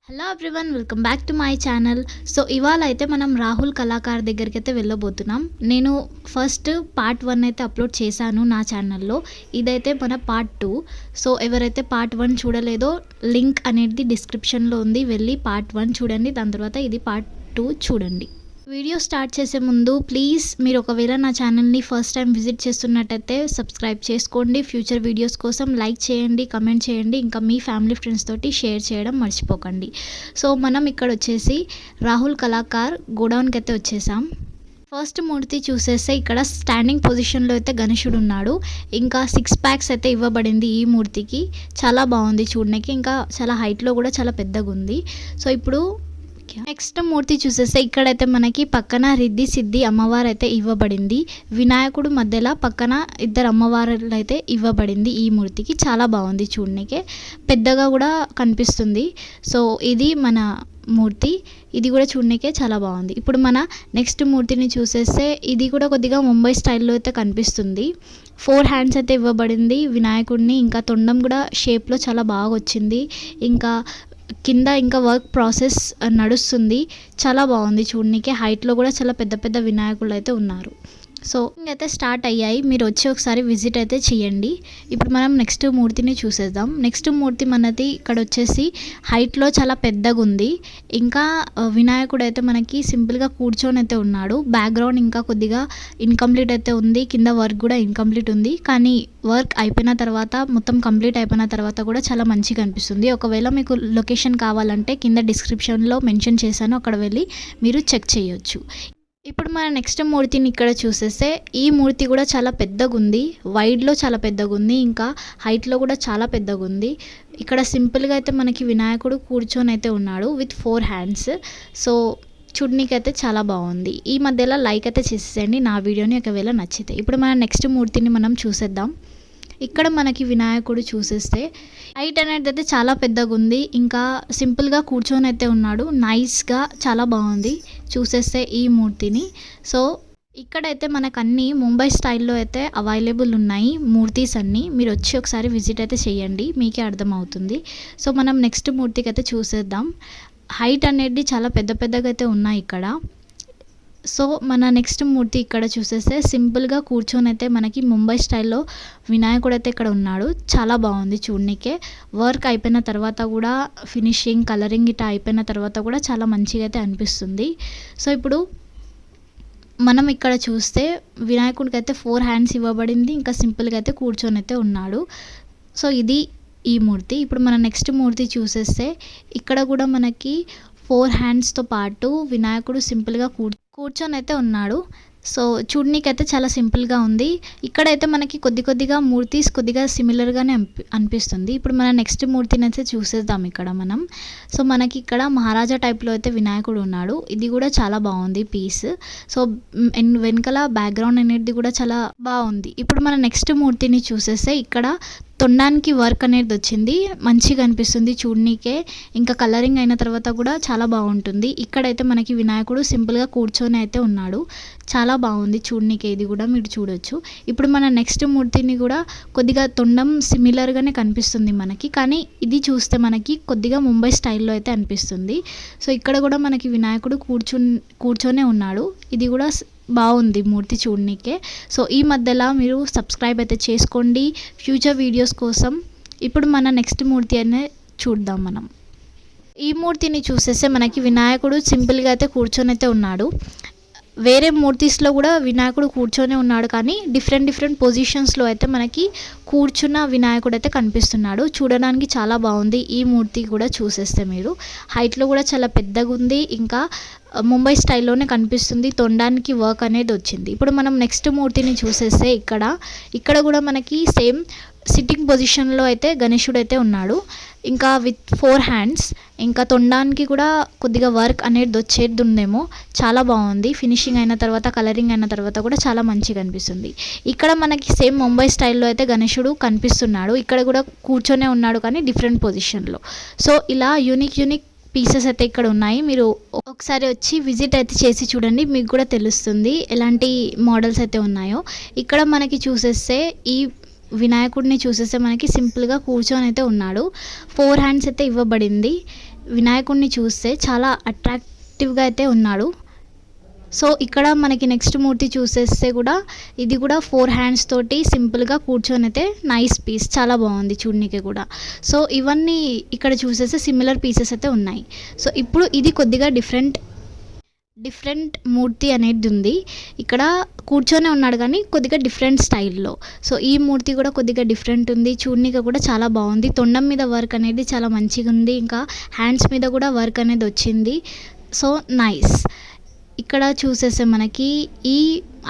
Hello everyone, welcome back to my channel. So ఇవాళ అయితే మనం రాహుల్ కళాకార్ దగ్గరికి అయితే వెళ్ళబోతున్నాం. నేను ఫస్ట్ పార్ట్ 1 అయితే అప్లోడ్ చేశాను నా ఛానల్లో. ఇదైతే మన పార్ట్ 2. సో ఎవరైతే పార్ట్ 1 చూడలేదో లింక్ అనేది డిస్క్రిప్షన్లో ఉంది, వెళ్ళి పార్ట్ 1 చూడండి. దాని తర్వాత ఇది పార్ట్ 2 చూడండి. వీడియో స్టార్ట్ చేసే ముందు ప్లీజ్ మీరు ఒకవేళ నా ఛానల్ని ఫస్ట్ టైం విజిట్ చేస్తున్నట్టయితే సబ్స్క్రైబ్ చేసుకోండి. ఫ్యూచర్ వీడియోస్ కోసం లైక్ చేయండి, కమెంట్ చేయండి, ఇంకా మీ ఫ్యామిలీ ఫ్రెండ్స్ తోటి షేర్ చేయడం మర్చిపోకండి. సో మనం ఇక్కడ వచ్చేసి రాహుల్ కళాకార్ గోడౌన్కి అయితే వచ్చేసాం. ఫస్ట్ మూర్తి చూసేస్తే ఇక్కడ స్టాండింగ్ పొజిషన్లో అయితే గణేశుడు ఉన్నాడు. ఇంకా 6 ప్యాక్స్ అయితే ఇవ్వబడింది ఈ మూర్తికి. చాలా బాగుంది చూడడానికి, ఇంకా చాలా హైట్లో కూడా చాలా పెద్దగా ఉంది. సో ఇప్పుడు నెక్స్ట్ మూర్తి చూసేస్తే ఇక్కడైతే మనకి పక్కన రిద్ధి సిద్ధి అమ్మవారు అయితే ఇవ్వబడింది. వినాయకుడు మధ్యలో పక్కన ఇద్దరు అమ్మవారులు అయితే ఇవ్వబడింది ఈ మూర్తికి. చాలా బాగుంది చూడడానికి, పెద్దగా కూడా కనిపిస్తుంది. సో ఇది మన మూర్తి, ఇది కూడా చూడడానికే చాలా బాగుంది. ఇప్పుడు మన నెక్స్ట్ మూర్తిని చూసేస్తే ఇది కూడా కొద్దిగా ముంబై స్టైల్లో అయితే కనిపిస్తుంది. 4 హ్యాండ్స్ అయితే ఇవ్వబడింది వినాయకుడిని. ఇంకా తొండం కూడా షేప్లో చాలా బాగా వచ్చింది. ఇంకా కింద ఇంకా వర్క్ ప్రాసెస్ నడుస్తుంది. చాలా బాగుంది చూడడానికి. హైట్లో కూడా చాలా పెద్ద పెద్ద వినాయకులు అయితే ఉన్నారు. సో అయితే స్టార్ట్ అయ్యాయి, మీరు వచ్చి ఒకసారి విజిట్ అయితే చేయండి. ఇప్పుడు మనం నెక్స్ట్ మూర్తిని చూసేద్దాం. నెక్స్ట్ మూర్తి మనది ఇక్కడ వచ్చేసి హైట్లో చాలా పెద్దగా ఉంది. ఇంకా వినాయకుడు అయితే మనకి సింపుల్గా కూర్చొని అయితే ఉన్నాడు. బ్యాక్గ్రౌండ్ ఇంకా కొద్దిగా ఇన్కంప్లీట్ అయితే ఉంది, కింద వర్క్ కూడా ఇన్కంప్లీట్ ఉంది. కానీ వర్క్ అయిపోయిన తర్వాత, మొత్తం కంప్లీట్ అయిపోయిన తర్వాత కూడా చాలా మంచిగా అనిపిస్తుంది. ఒకవేళ మీకు లొకేషన్ కావాలంటే కింద డిస్క్రిప్షన్లో మెన్షన్ చేశాను, అక్కడ వెళ్ళి మీరు చెక్ చేయొచ్చు. ఇప్పుడు మన నెక్స్ట్ మూర్తిని ఇక్కడ చూసేస్తే ఈ మూర్తి కూడా చాలా పెద్దగా ఉంది. వైడ్లో చాలా పెద్దగా ఉంది, ఇంకా హైట్లో కూడా చాలా పెద్దగా ఉంది. ఇక్కడ సింపుల్గా అయితే మనకి వినాయకుడు కూర్చొని అయితే ఉన్నాడు విత్ 4 హ్యాండ్స్. సో చూడనీకి అయితే చాలా బాగుంది. ఈ మధ్యలో లైక్ అయితే చేసేయండి నా వీడియోని ఒకవేళ నచ్చితే. ఇప్పుడు మన నెక్స్ట్ మూర్తిని మనం చూసేద్దాం. ఇక్కడ మనకి వినాయకుడు చూసేస్తే హైట్ అనేది అయితే చాలా పెద్దగా ఉంది. ఇంకా సింపుల్గా కూర్చొని అయితే ఉన్నాడు. నైస్గా చాలా బాగుంది చూసేస్తే ఈ మూర్తిని. సో ఇక్కడైతే మనకు అన్నీ ముంబై స్టైల్లో అయితే అవైలబుల్ ఉన్నాయి మూర్తీస్ అన్నీ. మీరు వచ్చి ఒకసారి విజిట్ అయితే చేయండి, మీకే అర్థమవుతుంది. సో మనం నెక్స్ట్ మూర్తికి అయితే చూసేద్దాం. హైట్ అనేది చాలా పెద్ద పెద్దగా అయితే ఉన్నాయి ఇక్కడ. సో మన నెక్స్ట్ మూర్తి ఇక్కడ చూసేస్తే సింపుల్గా కూర్చొని అయితే మనకి ముంబై స్టైల్లో వినాయకుడు అయితే ఇక్కడ ఉన్నాడు. చాలా బాగుంది చూడనీకే. వర్క్ అయిపోయిన తర్వాత కూడా, ఫినిషింగ్ కలరింగ్ ఇట్లా అయిపోయిన తర్వాత కూడా చాలా మంచిగా అయితే అనిపిస్తుంది. సో ఇప్పుడు మనం ఇక్కడ చూస్తే వినాయకుడికి అయితే 4 హ్యాండ్స్ ఇవ్వబడింది. ఇంకా సింపుల్గా అయితే కూర్చొని అయితే ఉన్నాడు. సో ఇది ఈ మూర్తి. ఇప్పుడు మన నెక్స్ట్ మూర్తి చూసేస్తే ఇక్కడ కూడా మనకి 4 హ్యాండ్స్తో పాటు వినాయకుడు సింపుల్గా కూర్చొని అయితే ఉన్నాడు. సో చూడనీకి అయితే చాలా సింపుల్గా ఉంది. ఇక్కడైతే మనకి కొద్దిగా మూర్తీస్ కొద్దిగా సిమిలర్గానే అనిపిస్తుంది. ఇప్పుడు మన నెక్స్ట్ మూర్తిని అయితే చూసేద్దాం ఇక్కడ మనం. సో మనకి ఇక్కడ మహారాజా టైప్లో అయితే వినాయకుడు ఉన్నాడు. ఇది కూడా చాలా బాగుంది పీస్. సో వెనకాల బ్యాక్గ్రౌండ్ అనేది కూడా చాలా బాగుంది. ఇప్పుడు మన నెక్స్ట్ మూర్తిని చూసేస్తే ఇక్కడ తొండానికి వర్క్ అనేది వచ్చింది, మంచిగా అనిపిస్తుంది చూడనీకే. ఇంకా కలరింగ్ అయిన తర్వాత కూడా చాలా బాగుంటుంది. ఇక్కడైతే మనకి వినాయకుడు సింపుల్గా కూర్చొని అయితే ఉన్నాడు. చాలా బాగుంది చూడనీకే, ఇది కూడా మీరు చూడొచ్చు. ఇప్పుడు మన నెక్స్ట్ మూర్తిని కూడా కొద్దిగా తొండం సిమిలర్గానే కనిపిస్తుంది మనకి, కానీ ఇది చూస్తే మనకి కొద్దిగా ముంబై స్టైల్లో అయితే అనిపిస్తుంది. సో ఇక్కడ కూడా మనకి వినాయకుడు కూర్చొనే ఉన్నాడు. ఇది కూడా బాగుంది మూర్తి చూడనీకే. సో ఈ మధ్యలో మీరు సబ్స్క్రైబ్ అయితే చేసుకోండి ఫ్యూచర్ వీడియోస్ కోసం. ఇప్పుడు మన నెక్స్ట్ మూర్తి అనే చూద్దాం మనం. ఈ మూర్తిని చూసేస్తే మనకి వినాయకుడు సింపుల్గా అయితే కూర్చొని అయితే ఉన్నాడు. వేరే మూర్తిస్లో కూడా వినాయకుడు కూర్చొని ఉన్నాడు, కానీ డిఫరెంట్ పొజిషన్స్లో అయితే మనకి కూర్చున్న వినాయకుడు అయితే కనిపిస్తున్నాడు. చూడడానికి చాలా బాగుంది ఈ మూర్తి కూడా చూసేస్తే మీరు. హైట్లో కూడా చాలా పెద్దగా ఉంది, ఇంకా ముంబై స్టైల్లోనే కనిపిస్తుంది. తొండానికి వర్క్ అనేది వచ్చింది. ఇప్పుడు మనం నెక్స్ట్ మూర్తిని చూసేస్తే ఇక్కడ కూడా మనకి సేమ్ సిట్టింగ్ పొజిషన్లో అయితే గణేశుడు అయితే ఉన్నాడు. ఇంకా విత్ 4 హ్యాండ్స్. ఇంకా తొండానికి కూడా కొద్దిగా వర్క్ అనేది వచ్చేది ఉందేమో. చాలా బాగుంది. ఫినిషింగ్ అయిన తర్వాత, కలరింగ్ అయిన తర్వాత కూడా చాలా మంచిగా అనిపిస్తుంది. ఇక్కడ మనకి సేమ్ ముంబై స్టైల్లో అయితే గణేశుడు కనిపిస్తున్నాడు. ఇక్కడ కూడా కూర్చొనే ఉన్నాడు, కానీ డిఫరెంట్ పొజిషన్లో. సో ఇలా యూనిక్ పీసెస్ అయితే ఇక్కడ ఉన్నాయి. మీరు ఒకసారి వచ్చి విజిట్ అయితే చేసి చూడండి, మీకు కూడా తెలుస్తుంది ఎలాంటి మోడల్స్ అయితే ఉన్నాయో. ఇక్కడ మనకి చూసేస్తే ఈ వినాయకుడిని చూసేస్తే మనకి సింపుల్గా కూర్చొని అయితే ఉన్నాడు. 4 హ్యాండ్స్ అయితే ఇవ్వబడింది. వినాయకుడిని చూస్తే చాలా అట్రాక్టివ్గా అయితే ఉన్నాడు. సో ఇక్కడ మనకి నెక్స్ట్ మూర్తి చూసేస్తే కూడా ఇది కూడా 4 హ్యాండ్స్ తోటి సింపుల్గా కూర్చొని అయితే నైస్ పీస్, చాలా బాగుంది చూడనీకి కూడా. సో ఇవన్నీ ఇక్కడ చూసేస్తే సిమిలర్ పీసెస్ అయితే ఉన్నాయి. సో ఇప్పుడు ఇది కొద్దిగా డిఫరెంట్ మూర్తి అనేది ఉంది. ఇక్కడ కూర్చొనే ఉన్నాడు కానీ కొద్దిగా డిఫరెంట్ స్టైల్లో. సో ఈ మూర్తి కూడా కొద్దిగా డిఫరెంట్ ఉంది, చూడనీకి కూడా చాలా బాగుంది. తొండం మీద వర్క్ అనేది చాలా మంచిగా ఉంది, ఇంకా హ్యాండ్స్ మీద కూడా వర్క్ అనేది వచ్చింది. So nice. ఇక్కడ చూసేస్తే మనకి ఈ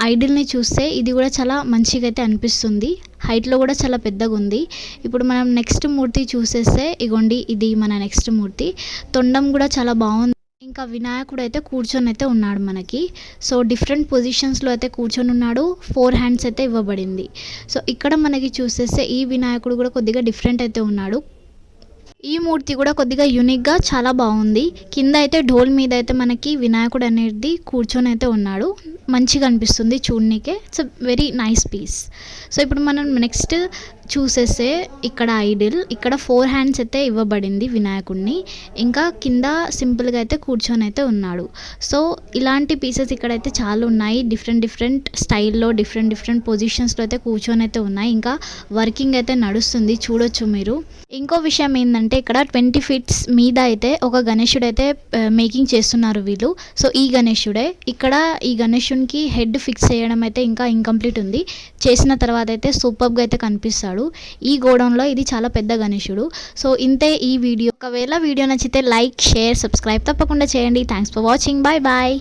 ఐడిల్ని చూస్తే ఇది కూడా చాలా మంచిగా అయితే అనిపిస్తుంది. హైట్లో కూడా చాలా పెద్దగా ఉంది. ఇప్పుడు మనం నెక్స్ట్ మూర్తి చూసేస్తే ఇగోండి, ఇది మన నెక్స్ట్ మూర్తి. తొండం కూడా చాలా బాగుంది, ఇంకా వినాయకుడు అయితే కూర్చొని అయితే ఉన్నాడు మనకి. సో డిఫరెంట్ పొజిషన్స్లో అయితే కూర్చొని ఉన్నాడు. 4 హ్యాండ్స్ అయితే ఇవ్వబడింది. సో ఇక్కడ మనకి చూసేస్తే ఈ వినాయకుడు కూడా కొద్దిగా డిఫరెంట్ అయితే ఉన్నాడు. ఈ మూర్తి కూడా కొద్దిగా యూనిక్గా చాలా బాగుంది. కింద అయితే ఢోల్ మీద అయితే మనకి వినాయకుడు అనేది కూర్చొని అయితే ఉన్నాడు, మంచిగా అనిపిస్తుంది చూడనీకే. It's very nice piece. So ఇప్పుడు మనం నెక్స్ట్ చూసేస్తే ఇక్కడ ఐడిల్, ఇక్కడ 4 హ్యాండ్స్ అయితే ఇవ్వబడింది వినాయకుడిని, ఇంకా కింద సింపుల్గా అయితే కూర్చొని అయితే ఉన్నాడు. సో ఇలాంటి పీసెస్ ఇక్కడైతే చాలా ఉన్నాయి. డిఫరెంట్ స్టైల్లో డిఫరెంట్ పొజిషన్స్లో అయితే కూర్చొని అయితే ఉన్నాయి. ఇంకా వర్కింగ్ అయితే నడుస్తుంది, చూడొచ్చు మీరు. ఇంకో విషయం ఏంటంటే ఇక్కడ 20 ఫీట్స్ మీద అయితే ఒక గణేశుడు అయితే మేకింగ్ చేస్తున్నారు వీళ్ళు. సో ఈ గణేశుడే. ఇక్కడ ఈ గణేశునికి హెడ్ ఫిక్స్ చేయడం అయితే ఇంకా ఇంకంప్లీట్ ఉంది. చేసిన తర్వాత అయితే సూపర్గా అయితే కనిపిస్తాడు. ఈ గోడౌన్లో ఇది చాలా పెద్ద గణేశుడు. సో ఇంతే ఈ వీడియో. ఒకవేళ వీడియో నచ్చితే లైక్, షేర్, సబ్స్క్రైబ్ తప్పకుండా చేయండి. Thanks for watching. Bye bye.